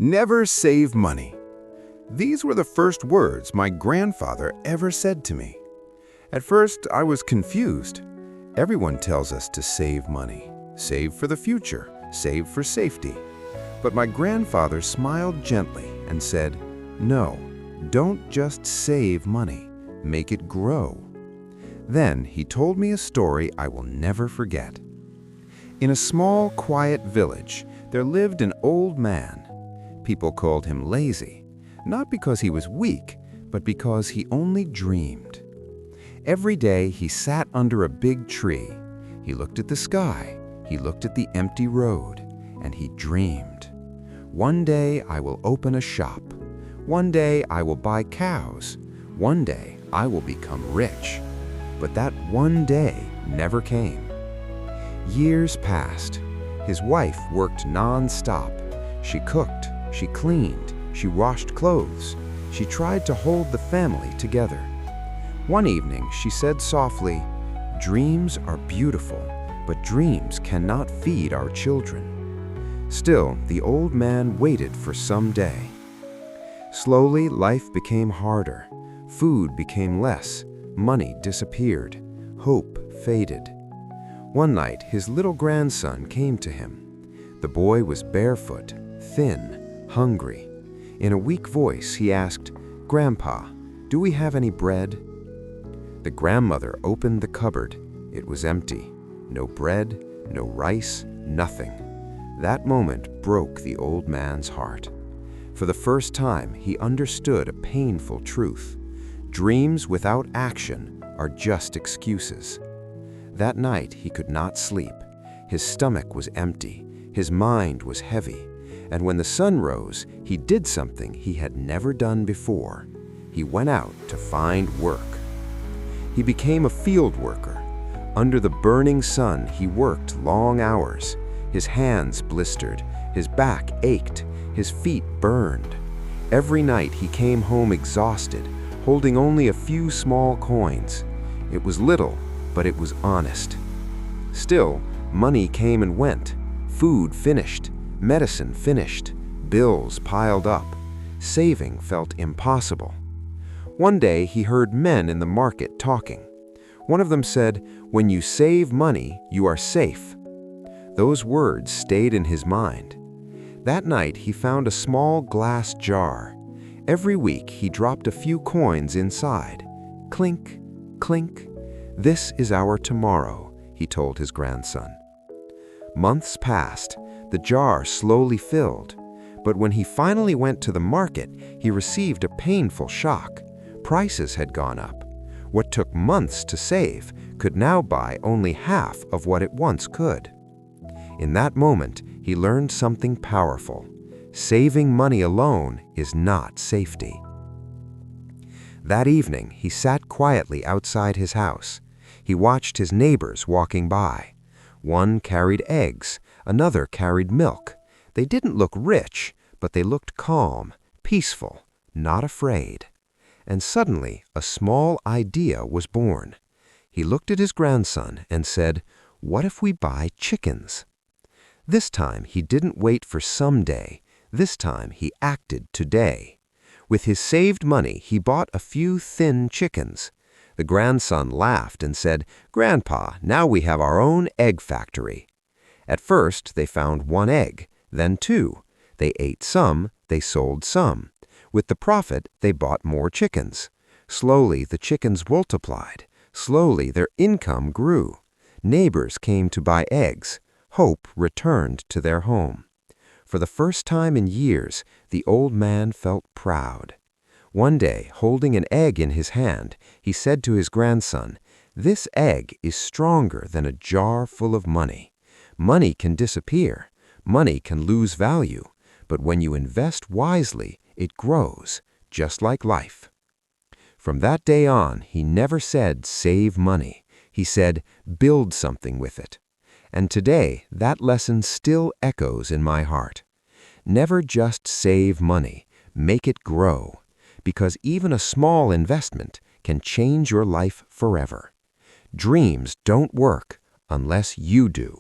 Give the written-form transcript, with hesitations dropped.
Never save money. These were the first words my grandfather ever said to me. At first, I was confused. Everyone tells us to save money. Save for the future. Save for safety. But my grandfather smiled gently and said, "No, don't just save money. Make it grow." Then he told me a story I will never forget. In a small, quiet village, there lived an old man. People called him lazy, not because he was weak, but because he only dreamed. Every day he sat under a big tree. He looked at the sky, he looked at the empty road, and he dreamed. One day I will open a shop. One day I will buy cows. One day I will become rich. But that one day never came. Years passed. His wife worked non-stop. She cooked, she cleaned, she washed clothes. She tried to hold the family together. One evening, she said softly, "Dreams are beautiful, but dreams cannot feed our children." Still, the old man waited for some day. Slowly, life became harder. Food became less. Money disappeared. Hope faded. One night, his little grandson came to him. The boy was barefoot, thin, hungry. In a weak voice, he asked, "Grandpa, do we have any bread?" The grandmother opened the cupboard. It was empty. No bread, no rice, nothing. That moment broke the old man's heart. For the first time, he understood a painful truth. Dreams without action are just excuses. That night, he could not sleep. His stomach was empty. His mind was heavy. And when the sun rose, he did something he had never done before. He went out to find work. He became a field worker. Under the burning sun, he worked long hours. His hands blistered. His back ached. His feet burned. Every night, he came home exhausted, holding only a few small coins. It was little, but it was honest. Still, money came and went. Food finished. Medicine finished. Bills piled up. Saving felt impossible. One day, he heard men in the market talking. One of them said, "When you save money, you are safe." Those words stayed in his mind. That night, he found a small glass jar. Every week, he dropped a few coins inside. Clink, clink. "This is our tomorrow," he told his grandson. Months passed. The jar slowly filled. But when he finally went to the market, he received a painful shock. Prices had gone up. What took months to save could now buy only half of what it once could. In that moment, he learned something powerful. Saving money alone is not safety. That evening, he sat quietly outside his house. He watched his neighbors walking by. One carried eggs, another carried milk. They didn't look rich, but they looked calm, peaceful, not afraid. And suddenly, a small idea was born. He looked at his grandson and said, "What if we buy chickens?" This time, he didn't wait for someday. This time, he acted today. With his saved money, he bought a few thin chickens. The grandson laughed and said, "Grandpa, now we have our own egg factory." At first, they found one egg, then two. They ate some, they sold some. With the profit, they bought more chickens. Slowly, the chickens multiplied. Slowly, their income grew. Neighbors came to buy eggs. Hope returned to their home. For the first time in years, the old man felt proud. One day, holding an egg in his hand, he said to his grandson, "This egg is stronger than a jar full of money. Money can disappear. Money can lose value. But when you invest wisely, it grows, just like life." From that day on, he never said, "Save money." He said, "Build something with it." And today, that lesson still echoes in my heart. Never just save money. Make it grow. Because even a small investment can change your life forever. Dreams don't work unless you do.